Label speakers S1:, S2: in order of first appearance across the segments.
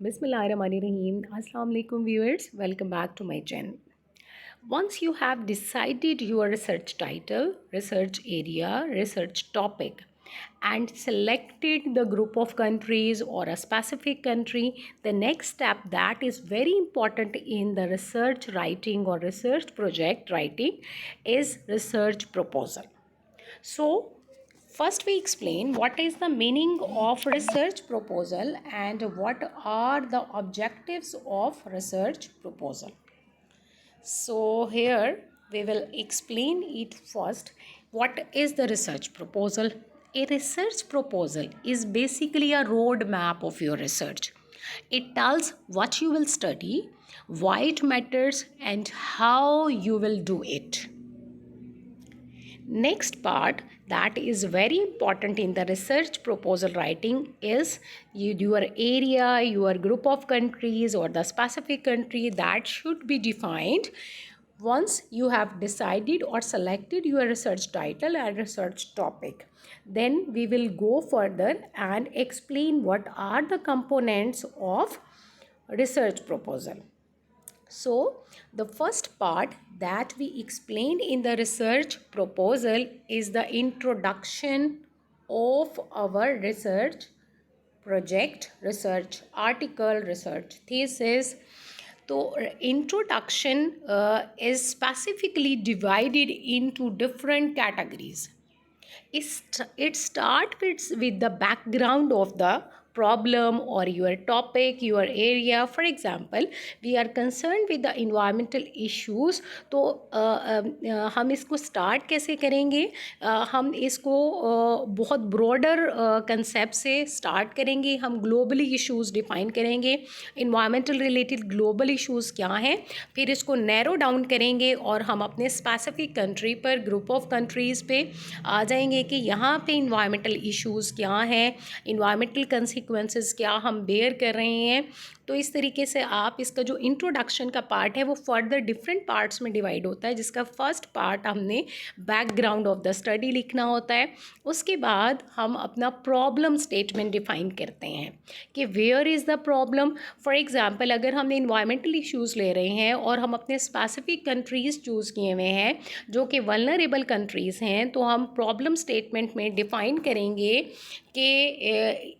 S1: Bismillahirrahmanirrahim. Assalamu alaikum viewers. Welcome back to my channel. Once you have decided your research title, research area, research topic, and selected the group of countries or a specific country, the next step that is very important in the research writing or research project writing is research proposal. So, first we explain what is the meaning of research proposal and what are the objectives of research proposal. So, here we will explain it first. What is the research proposal? A research proposal is basically a roadmap of your research. It tells what you will study, why it matters, and how you will do it. Next part that is very important in the research proposal writing is your area, your group of countries or the specific country that should be defined. Once you have decided or selected your research title and research topic, then we will go further and explain what are the components of research proposal. So, the first part that we explained in the research proposal is the introduction of our research project, research article, research thesis. So, introduction is specifically divided into different categories. It starts with the background of the problem or your topic, your area. For example, we are concerned with the environmental issues, तो हम इसको start कैसे करेंगे? हम इसको बहुत broader concept से start करेंगे. हम ग्लोबली इश्यूज़ डिफ़ाइन करेंगे, इन्वायरमेंटल रिलेटेड ग्लोबल इश्यूज़ क्या हैं, फिर इसको नैरो डाउन करेंगे और हम अपने स्पेसिफिक कंट्री पर, ग्रुप ऑफ कंट्रीज़ पे आ जाएंगे कि यहाँ पे इन्वायरमेंटल इश्यूज़ क्या हैं, इन्वायरमेंटल कंसिक्वेंसेस क्या हम बेयर कर रहे हैं. तो इस तरीके से आप इसका जो इंट्रोडक्शन का पार्ट है वो फर्दर डिफरेंट पार्ट्स में डिवाइड होता है, जिसका फर्स्ट पार्ट हमने बैकग्राउंड ऑफ द स्टडी लिखना होता है. उसके बाद हम अपना प्रॉब्लम स्टेटमेंट डिफाइन करते हैं कि where is the problem. For example, अगर हमने इन्वायरमेंटल इश्यूज़ ले रहे हैं और हम अपने स्पेसिफिक कंट्रीज़ चूज़ किए हुए हैं जो कि वल्नरेबल कंट्रीज़ हैं, तो हम प्रॉब्लम स्टेटमेंट में डिफ़ाइन करेंगे कि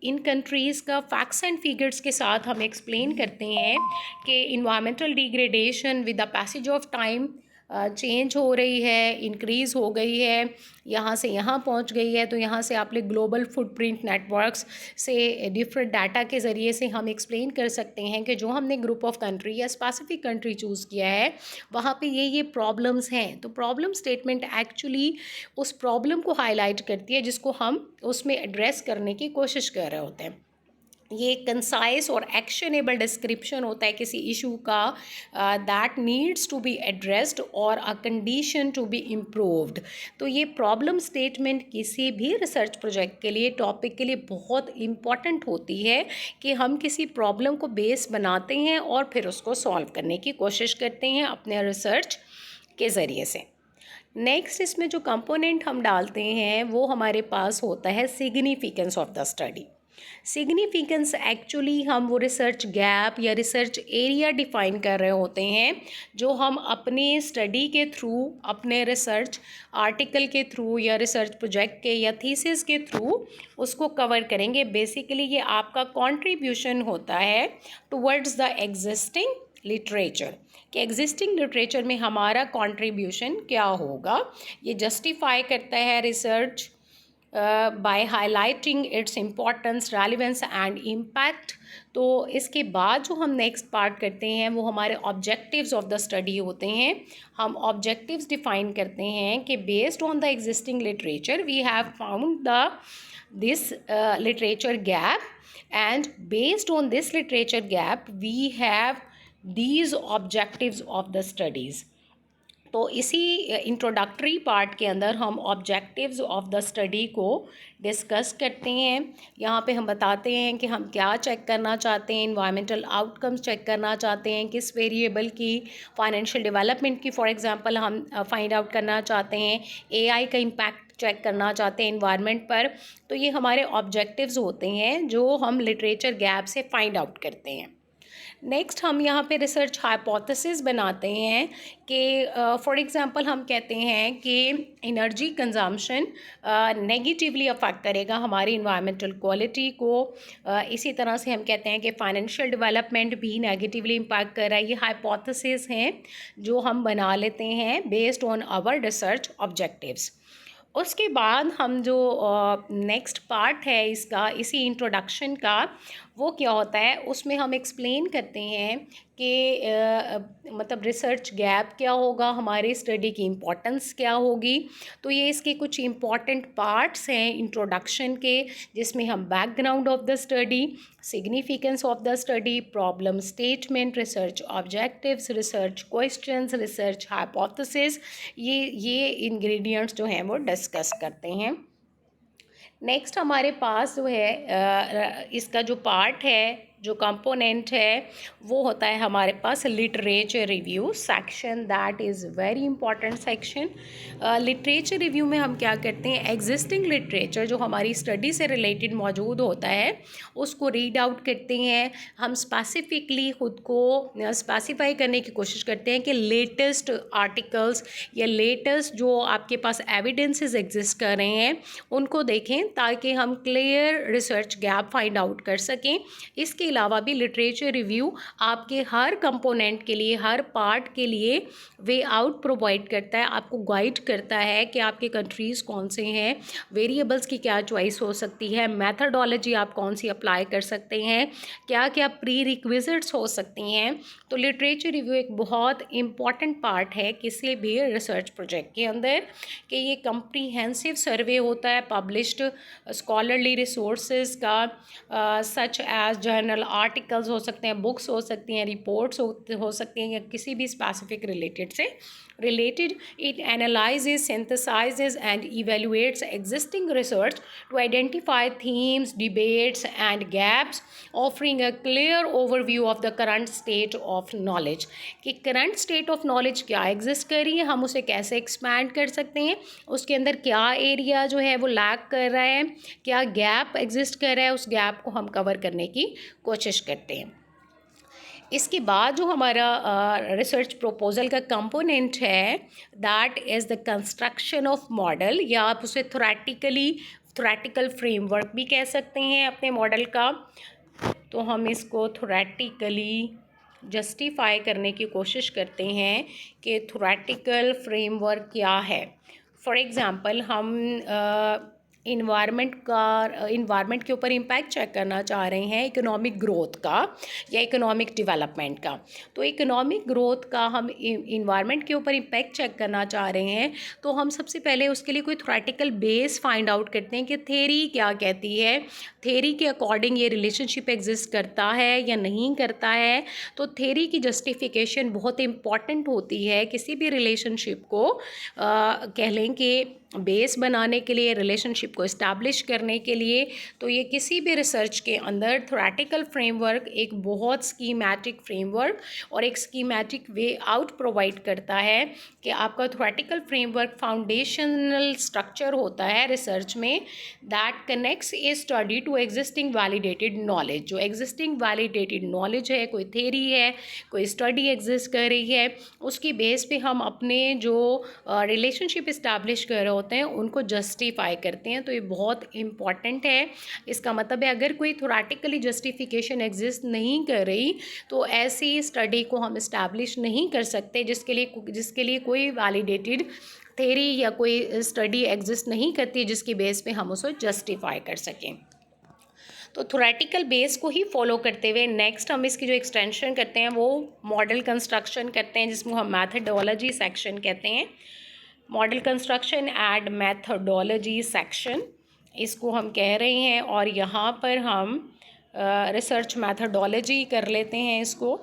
S1: इन कंट्रीज़ का फैक्ट्स एंड फिगर्स के साथ हम एक्सप्लेन करते हैं कि environmental degradation with the passage of time change हो रही है, इंक्रीज़ हो गई है, यहाँ से यहाँ पहुँच गई है. तो यहाँ से आप लोग ग्लोबल फुटप्रिंट नेटवर्क्स से डिफरेंट डाटा के ज़रिए से हम एक्सप्लेन कर सकते हैं कि जो हमने ग्रुप ऑफ कंट्री या स्पेसिफिक कंट्री चूज़ किया है वहाँ पे ये प्रॉब्लम्स हैं. तो प्रॉब्लम स्टेटमेंट एक्चुअली उस प्रॉब्लम को हाईलाइट करती है जिसको हम उसमें एड्रेस करने की कोशिश कर रहे होते हैं. ये कंसाइज और एक्शनेबल डिस्क्रिप्शन होता है किसी इशू का that needs to be addressed और a condition to be improved. तो ये प्रॉब्लम स्टेटमेंट किसी भी रिसर्च प्रोजेक्ट के लिए, टॉपिक के लिए बहुत इम्पॉर्टेंट होती है कि हम किसी प्रॉब्लम को बेस बनाते हैं और फिर उसको सॉल्व करने की कोशिश करते हैं अपने रिसर्च के ज़रिए से. नेक्स्ट इसमें जो कंपोनेंट हम डालते हैं वो हमारे पास होता है significance of the study. Significance actually हम वो रिसर्च गैप या रिसर्च एरिया डिफ़ाइन कर रहे होते हैं जो हम अपने स्टडी के थ्रू, अपने रिसर्च आर्टिकल के थ्रू या रिसर्च प्रोजेक्ट के या थीसिस के थ्रू उसको कवर करेंगे. बेसिकली ये आपका कंट्रीब्यूशन होता है टुवर्ड्स द एग्जिस्टिंग लिटरेचर, कि एग्जिस्टिंग लिटरेचर में हमारा कंट्रीब्यूशन क्या होगा. ये जस्टिफाई करता है research by highlighting it's importance, relevance and impact. तो इसके बाद जो हम नेक्स्ट पार्ट करते हैं वो हमारे ऑब्जेक्टिव्स ऑफ द स्टडी होते हैं. हम ऑब्जेक्टिव्स डिफाइन करते हैं कि based on the existing literature we have found this literature gap, and based on this literature gap we have these objectives of the studies. तो इसी इंट्रोडक्टरी पार्ट के अंदर हम ऑब्जेक्टिव्स ऑफ द स्टडी को discuss करते हैं. यहाँ पे हम बताते हैं कि हम क्या चेक करना चाहते हैं, इन्वायरमेंटल आउटकम्स चेक करना चाहते हैं, किस वेरिएबल की, फाइनेंशियल डेवलपमेंट की फॉर एग्जांपल हम फाइंड आउट करना चाहते हैं, एआई का इम्पैक्ट चेक करना चाहते हैं इन्वायरमेंट पर, तो ये हमारे ऑब्जेक्टिव्स होते हैं जो हम लिटरेचर गैप से फाइंड आउट करते हैं। नेक्स्ट हम यहाँ पे रिसर्च हाइपोथेसिस बनाते हैं कि फॉर एग्जांपल हम कहते हैं कि एनर्जी कंजम्पशन नेगेटिवली अफेक्ट करेगा हमारी इन्वायरमेंटल क्वालिटी को। इसी तरह से हम कहते हैं कि फाइनेंशियल डेवलपमेंट भी नेगेटिवली इम्पैक्ट कर रहा है। ये हाइपोथेसिस हैं जो हम बना लेते हैं based on our research objectives. उसके बाद हम जो नेक्स्ट पार्ट है इसका, इसी इंट्रोडक्शन का, वो क्या होता है, उसमें हम एक्सप्लेन करते हैं कि मतलब रिसर्च गैप क्या होगा, हमारी स्टडी की इम्पोर्टेंस क्या होगी। तो ये इसके कुछ इम्पॉर्टेंट पार्ट्स हैं इंट्रोडक्शन के, जिसमें हम background of the study, significance of the study, problem statement, research objectives, research questions, research hypothesis, ये इंग्रेडिएंट्स जो हैं वो डिस्कस करते हैं। नेक्स्ट हमारे पास जो है इसका जो पार्ट है, जो कंपोनेंट है, वो होता है हमारे पास literature review section. That is very important section. Literature review में हम क्या करते हैं, एग्जिस्टिंग लिटरेचर जो हमारी स्टडी से रिलेटेड मौजूद होता है उसको रीड आउट करते हैं। हम स्पेसिफिकली ख़ुद को स्पेसिफाई करने की कोशिश करते हैं कि लेटेस्ट आर्टिकल्स या लेटेस्ट जो आपके पास एविडेंसेस एग्जिस्ट कर रहे हैं उनको देखें, ताकि हम clear research gap find out कर सकें। इसके अलावा भी लिटरेचर रिव्यू आपके हर कंपोनेंट के लिए, हर पार्ट के लिए वे आउट प्रोवाइड करता है, आपको गाइड करता है कि आपके कंट्रीज़ कौन से हैं, वेरिएबल्स की क्या चॉइस हो सकती है, मेथडोलॉजी आप कौन सी अप्लाई कर सकते हैं, क्या क्या प्री रिक्विजिट्स हो सकती हैं। तो लिटरेचर रिव्यू एक बहुत इम्पॉर्टेंट पार्ट है किसी भी रिसर्च प्रोजेक्ट के अंदर, कि ये कंप्रीहेंसिव सर्वे होता है पब्लिश्ड स्कॉलरली रिसोर्सेज का, सच एज जर्नल आर्टिकल्स हो सकते हैं, बुक्स हो सकती हैं, रिपोर्ट्स हो सकती हैं, या किसी भी specific related. It analyzes, synthesizes and evaluates existing research to identify themes, debates and gaps, offering a clear overview of the current state of knowledge, कि current state of knowledge क्या exist कर रही है, हम उसे कैसे expand कर सकते हैं, उसके अंदर क्या area जो है वो लैक कर रहा है, क्या गैप exist कर रहा है, उस गैप को हम कवर करने की कोशिश करते हैं। इसके बाद जो हमारा रिसर्च प्रपोजल का कंपोनेंट है, that is the construction of model, या आप उसे थ्योरेटिकल फ्रेमवर्क भी कह सकते हैं अपने मॉडल का। तो हम इसको थ्योरेटिकली जस्टिफाई करने की कोशिश करते हैं कि थ्योरेटिकल फ्रेमवर्क क्या है। फॉर एग्ज़ाम्पल हम इन्वायरमेंट के ऊपर इम्पैक्ट चेक करना चाह रहे हैं, इकोनॉमिक ग्रोथ का या इकोनॉमिक डेवलपमेंट का। तो इकोनॉमिक ग्रोथ का हम इन्वायरमेंट के ऊपर इम्पैक्ट चेक करना चाह रहे हैं, तो हम सबसे पहले उसके लिए कोई थ्योरेटिकल बेस फाइंड आउट करते हैं कि थ्योरी क्या कहती है, थ्योरी के अकॉर्डिंग ये रिलेशनशिप एग्जिस्ट करता है या नहीं करता है। तो थ्योरी की जस्टिफिकेशन बहुत इम्पॉर्टेंट होती है किसी भी रिलेशनशिप को कह लें कि बेस बनाने के लिए, रिलेशनशिप को इस्टेब्लिश करने के लिए। तो ये किसी भी रिसर्च के अंदर थ्योरेटिकल फ्रेमवर्क एक बहुत स्कीमेटिक फ्रेमवर्क और एक स्कीमेटिक वे आउट प्रोवाइड करता है कि आपका थ्योरेटिकल फ्रेमवर्क फाउंडेशनल स्ट्रक्चर होता है रिसर्च में, that connects a study to existing validated knowledge. जो एग्जिस्टिंग वैलिडेटेड नॉलेज है, कोई थ्योरी है, कोई स्टडी एग्जिस्ट कर रही है, उसकी बेस पे हम अपने जो रिलेशनशिप इस्टेब्लिश कर रहे होते हैं उनको जस्टिफाई करते हैं। तो ये बहुत इम्पॉर्टेंट है। इसका मतलब है अगर कोई थ्योरेटिकली जस्टिफिकेशन एग्जिस्ट नहीं कर रही तो ऐसी स्टडी को हम इस्टेब्लिश नहीं कर सकते जिसके लिए कोई वैलिडेटेड थ्योरी या कोई स्टडी एग्जिस्ट नहीं करती जिसकी बेस पे हम उसे जस्टिफाई कर सकें। तो थ्योरेटिकल बेस को ही फॉलो करते हुए नेक्स्ट हम इसकी जो एक्सटेंशन करते हैं वो मॉडल कंस्ट्रक्शन करते हैं, जिसको हम मैथडोलॉजी सेक्शन कहते हैं। Model construction and methodology section इसको हम कह रहे हैं, और यहाँ पर हम रिसर्च मैथडोलॉजी कर लेते हैं इसको,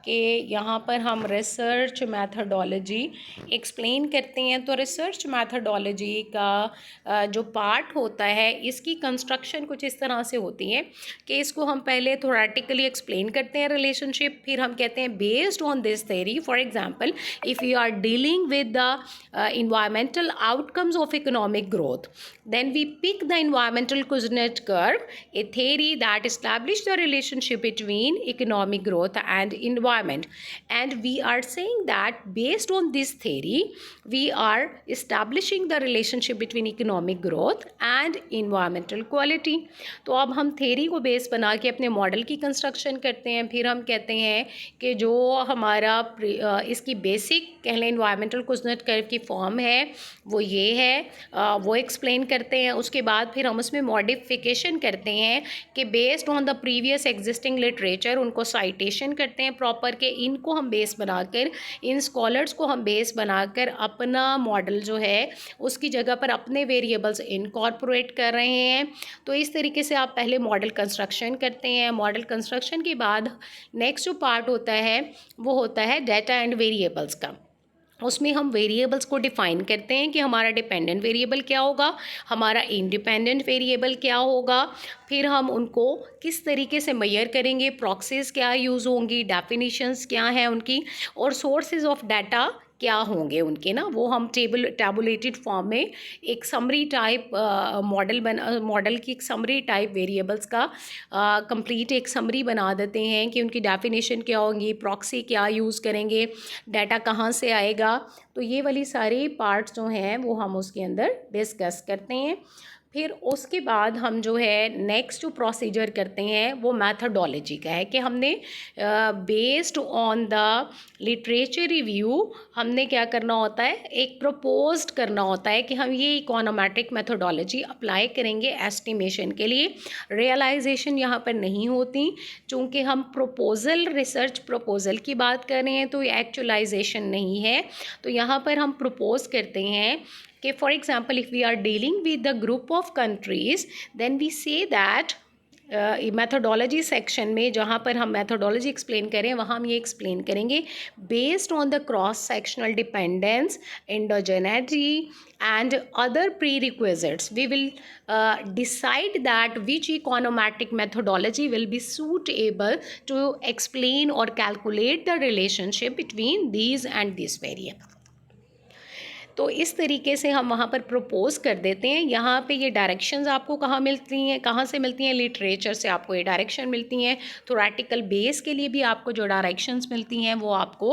S1: कि यहाँ पर हम रिसर्च मैथडोलॉजी एक्सप्लेन करते हैं। तो रिसर्च मैथडोलॉजी का जो पार्ट होता है, इसकी कंस्ट्रक्शन कुछ इस तरह से होती है कि इसको हम पहले थोरेटिकली एक्सप्लेन करते हैं रिलेशनशिप, फिर हम कहते हैं based on this theory, for example if you are dealing with the environmental outcomes of economic growth, then we pick the environmental Kuznets curve, a theory that established the relationship between economic growth and environment. And we are saying that based on this theory, we are establishing the relationship between economic growth and environmental quality. तो अब हम theory को base बना के अपने model की construction करते हैं। फिर हम कहते हैं कि जो हमारा इसकी बेसिक कह लें इन्वायरमेंटल कुजनेट कर्व की फॉर्म है वो ये है, वो एक्सप्लेन करते हैं। उसके बाद फिर हम उसमें मॉडिफिकेशन करते हैं कि based on the previous existing literature उनको साइटेशन करते हैं प्रॉपर के, इनको हम बेस बनाकर, इन स्कॉलर्स को हम बेस बनाकर अपना मॉडल जो है उसकी जगह पर अपने वेरिएबल्स इनकॉर्पोरेट कर रहे हैं। तो इस तरीके से आप पहले मॉडल कंस्ट्रक्शन करते हैं। मॉडल कंस्ट्रक्शन के बाद नेक्स्ट जो पार्ट होता है वो होता है डाटा एंड वेरिएबल्स का। उसमें हम वेरिएबल्स को डिफ़ाइन करते हैं कि हमारा डिपेंडेंट वेरिएबल क्या होगा, हमारा इंडिपेंडेंट वेरिएबल क्या होगा, फिर हम उनको किस तरीके से मेजर करेंगे, प्रॉक्सीज क्या यूज़ होंगी, डेफिनेशंस क्या हैं उनकी, और सोर्सेज ऑफ डाटा क्या होंगे उनके ना, वो हम टैबुलेटेड फॉर्म में एक समरी टाइप मॉडल की एक समरी टाइप वेरिएबल्स का कंप्लीट एक समरी बना देते हैं कि उनकी डेफिनेशन क्या होंगी, प्रॉक्सी क्या यूज़ करेंगे, डाटा कहाँ से आएगा। तो ये वाली सारी पार्ट्स जो हैं वो हम उसके अंदर डिस्कस करते हैं। फिर उसके बाद हम जो है नेक्स्ट जो प्रोसीजर करते हैं वो मैथडोलॉजी का है कि हमने based on the literature review हमने क्या करना होता है, एक प्रपोज्ड करना होता है कि हम ये इकोनोमेट्रिक मेथोडोलॉजी अप्लाई करेंगे एस्टिमेशन के लिए। रियलाइजेशन यहाँ पर नहीं होती, चूँकि हम प्रपोजल रिसर्च प्रपोजल की बात कर रहे हैं तो एक्चुअलाइजेशन नहीं है। तो यहाँ पर हम प्रपोज करते हैं कि for example if we are dealing with the group of countries then we say that methodology section में जहाँ पर हम मैथोडोलॉजी एक्सप्लेन करें वहाँ हम ये एक्सप्लेन करेंगे based on the cross sectional dependence, endogeneity and other prerequisites we will decide that which econometric methodology will be suitable to explain or calculate the relationship between these and this variable. तो इस तरीके से हम वहाँ पर propose कर देते हैं। यहाँ पे ये डायरेक्शंस आपको कहाँ मिलती हैं, कहाँ से मिलती हैं, लिटरेचर से आपको ये डायरेक्शन मिलती हैं। थोरेटिकल बेस के लिए भी आपको जो डायरेक्शंस मिलती हैं वो आपको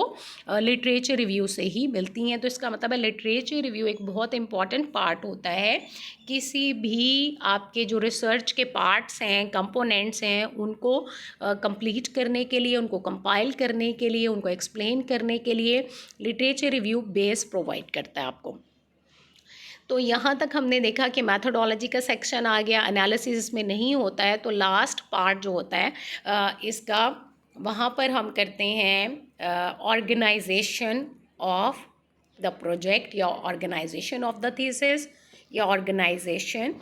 S1: लिटरेचर रिव्यू से ही मिलती हैं। तो इसका मतलब है लिटरेचर रिव्यू एक बहुत इंपॉर्टेंट पार्ट होता है किसी भी आपके जो रिसर्च के पार्ट्स हैं, कंपोनेंट्स हैं, उनको कंप्लीट करने के लिए, उनको कंपाइल करने के लिए, उनको एक्सप्लेन करने के लिए लिटरेचर रिव्यू बेस प्रोवाइड करता है आपको। तो यहाँ तक हमने देखा कि मैथोडोलॉजी का सेक्शन आ गया, एनालिसिस इसमें नहीं होता है। तो लास्ट पार्ट जो होता है इसका, वहाँ पर हम करते हैं ऑर्गेनाइजेशन ऑफ द प्रोजेक्ट या ऑर्गेनाइजेशन ऑफ द थीसिस या ऑर्गेनाइजेशन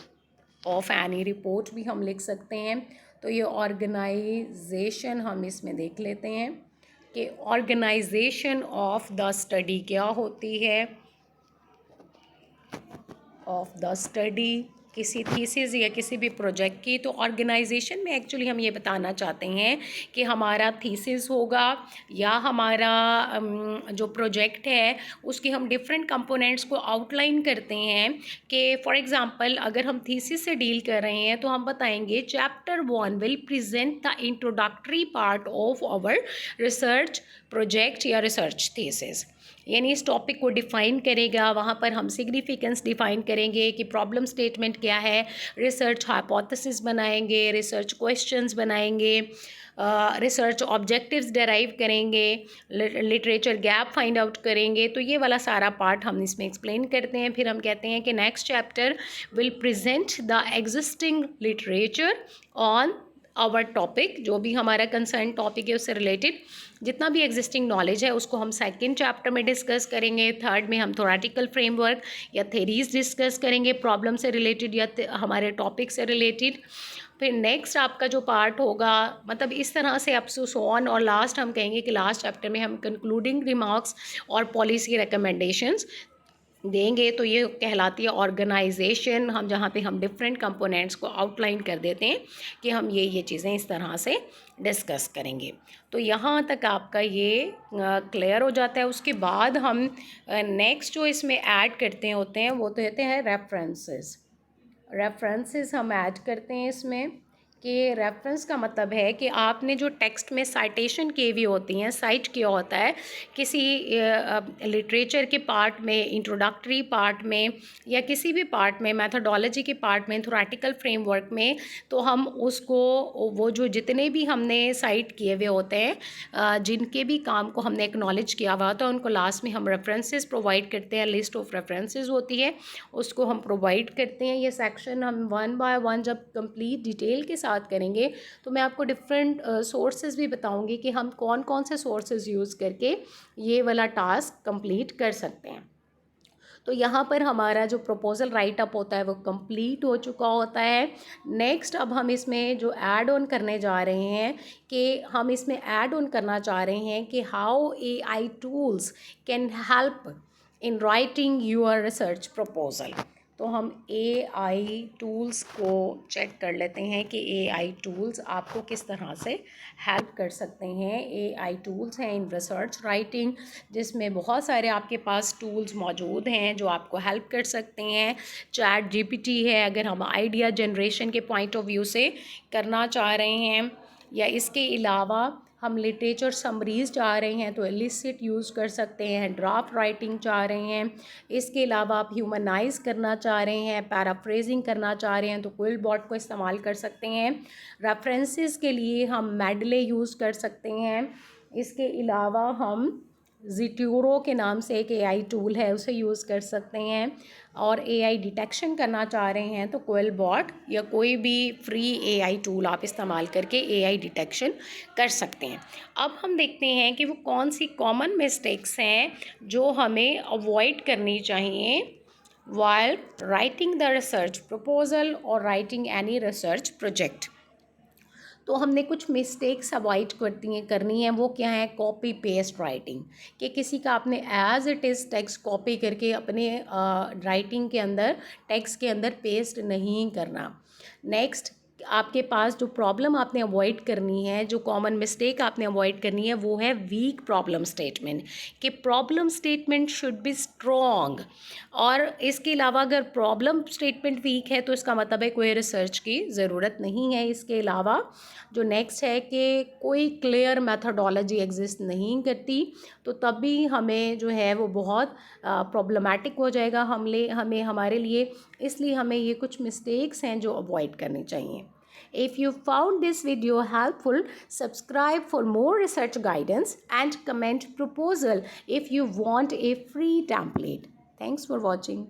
S1: ऑफ एनी रिपोर्ट भी हम लिख सकते हैं। तो ये ऑर्गेनाइजेशन हम इसमें देख लेते हैं कि ऑर्गेनाइजेशन ऑफ द स्टडी क्या होती है। ऑफ द स्टडी किसी थीसिस या किसी भी प्रोजेक्ट की, तो ऑर्गेनाइजेशन में एक्चुअली हम ये बताना चाहते हैं कि हमारा थीसिस होगा या हमारा जो प्रोजेक्ट है उसके हम डिफरेंट कंपोनेंट्स को आउटलाइन करते हैं कि फॉर एग्जांपल अगर हम थीसिस से डील कर रहे हैं तो हम बताएंगे chapter 1 will present the introductory part of our research project या रिसर्च थीसिस, यानी इस टॉपिक को डिफ़ाइन करेगा। वहाँ पर हम सिग्निफिकेंस डिफ़ाइन करेंगे कि प्रॉब्लम स्टेटमेंट क्या है, रिसर्च हाइपोथेसिस बनाएंगे, रिसर्च क्वेश्चंस बनाएंगे, रिसर्च ऑब्जेक्टिव्स डेराइव करेंगे, लिटरेचर गैप फाइंड आउट करेंगे। तो ये वाला सारा पार्ट हम इसमें एक्सप्लेन करते हैं। फिर हम कहते हैं कि next chapter will present the existing literature on our topic, जो भी हमारा कंसर्न टॉपिक है उससे रिलेटेड जितना भी एग्जिस्टिंग नॉलेज है उसको हम सेकंड चैप्टर में डिस्कस करेंगे। थर्ड में हम थोरेटिकल फ्रेमवर्क या थेरीज डिस्कस करेंगे प्रॉब्लम से रिलेटेड या हमारे टॉपिक से रिलेटेड। फिर नेक्स्ट आपका जो पार्ट होगा, मतलब इस तरह से अप टू सो ऑन, और लास्ट हम कहेंगे कि लास्ट चैप्टर में हम कंक्लूडिंग रिमार्क्स और पॉलिसी रिकमेंडेशंस देंगे। तो ये कहलाती है ऑर्गेनाइजेशन, हम जहाँ पे हम डिफरेंट कंपोनेंट्स को आउटलाइन कर देते हैं कि हम ये चीज़ें इस तरह से डिस्कस करेंगे। तो यहाँ तक आपका ये क्लियर हो जाता है। उसके बाद हम नेक्स्ट जो इसमें ऐड करते होते हैं वो तो होते हैं रेफरेंसेस हम ऐड करते हैं इसमें, कि रेफरेंस का मतलब है कि आपने जो टेक्स्ट में साइटेशन की हुई होती हैं, साइट किया होता है किसी लिटरेचर के पार्ट में, इंट्रोडक्टरी पार्ट में, या किसी भी पार्ट में, मैथडोलॉजी के पार्ट में, थोरेटिकल फ्रेमवर्क में, तो हम उसको वो जो जितने भी हमने साइट किए हुए होते हैं, जिनके भी काम को हमने एक्नॉलेज किया हुआ होता है, उनको लास्ट में हम रेफरेंसेस प्रोवाइड करते हैं। लिस्ट ऑफ रेफरेंसेस होती है, उसको हम प्रोवाइड करते हैं। ये सेक्शन हम वन बाय वन जब कंप्लीट डिटेल के साथ करेंगे तो मैं आपको डिफरेंट सोर्सेज भी बताऊंगी कि हम कौन कौन से सोर्सेज यूज़ करके ये वाला टास्क कंप्लीट कर सकते हैं। तो यहाँ पर हमारा जो प्रपोजल राइट अप होता है वो कंप्लीट हो चुका होता है। नेक्स्ट अब हम इसमें जो ऐड ऑन करने जा रहे हैं, कि हम इसमें ऐड ऑन करना चाह रहे हैं कि how AI tools can help in writing your research proposal. तो हम AI टूल्स को चेक कर लेते हैं कि AI टूल्स आपको किस तरह से हेल्प कर सकते हैं। AI टूल्स हैं इन रिसर्च राइटिंग, जिसमें बहुत सारे आपके पास टूल्स मौजूद हैं जो आपको हेल्प कर सकते हैं। चैट GPT है, अगर हम आइडिया जनरेशन के पॉइंट ऑफ व्यू से करना चाह रहे हैं, या इसके अलावा हम लिटरेचर समरीज़ चाह रहे हैं तो एलिसिट यूज़ कर सकते हैं। ड्राफ्ट राइटिंग चाह रहे हैं, इसके अलावा आप ह्यूमनाइज करना चाह रहे हैं, पैराफ्रेजिंग करना चाह रहे हैं तो क्विलबॉट को इस्तेमाल कर सकते हैं। रेफरेंसेस के लिए हम मेडले यूज़ कर सकते हैं। इसके अलावा हम ज़िट्यूरो के नाम से एक AI टूल है, उसे यूज़ कर सकते हैं। और AI डिटेक्शन करना चाह रहे हैं तो क्विलबॉट या कोई भी फ्री AI टूल आप इस्तेमाल करके AI डिटेक्शन कर सकते हैं। अब हम देखते हैं कि वो कौन सी कॉमन मिस्टेक्स हैं जो हमें अवॉइड करनी चाहिए while writing the research proposal or writing any research project। तो हमने कुछ मिस्टेक्स अवॉइड करनी है। वो क्या है? कॉपी पेस्ट राइटिंग, कि किसी का आपने as it is text copy करके अपने राइटिंग के अंदर, टेक्स्ट के अंदर पेस्ट नहीं करना। नेक्स्ट, आपके पास जो प्रॉब्लम आपने अवॉइड करनी है, जो कॉमन मिस्टेक आपने अवॉइड करनी है, वो है वीक प्रॉब्लम स्टेटमेंट, कि problem statement should be strong. और इसके अलावा अगर प्रॉब्लम स्टेटमेंट वीक है तो इसका मतलब है कोई रिसर्च की ज़रूरत नहीं है। इसके अलावा जो नेक्स्ट है कि कोई क्लियर मैथडोलॉजी एग्जिस्ट नहीं करती, तो तब भी हमें जो है वो बहुत प्रॉब्लमेटिक हो जाएगा हमें हमारे लिए। इसलिए हमें ये कुछ मिस्टेक्स हैं जो अवॉइड करनी चाहिए। If you found this video helpful, subscribe for more research guidance and comment proposal if you want a free template. Thanks for watching.